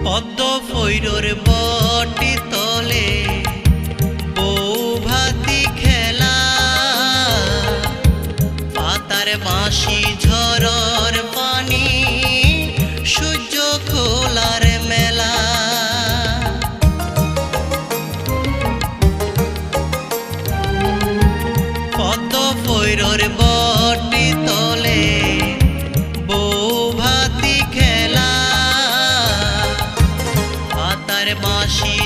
পদ্ম ফৈরর বটি তলে বৌভাতি খেলা, পাতার বাঁশি ঝড়র পানি সূর্য খোলার মেলা। পদ্ম ফৈরর বটি তলে বৌভাতি খেলা, পাতার বাঁশি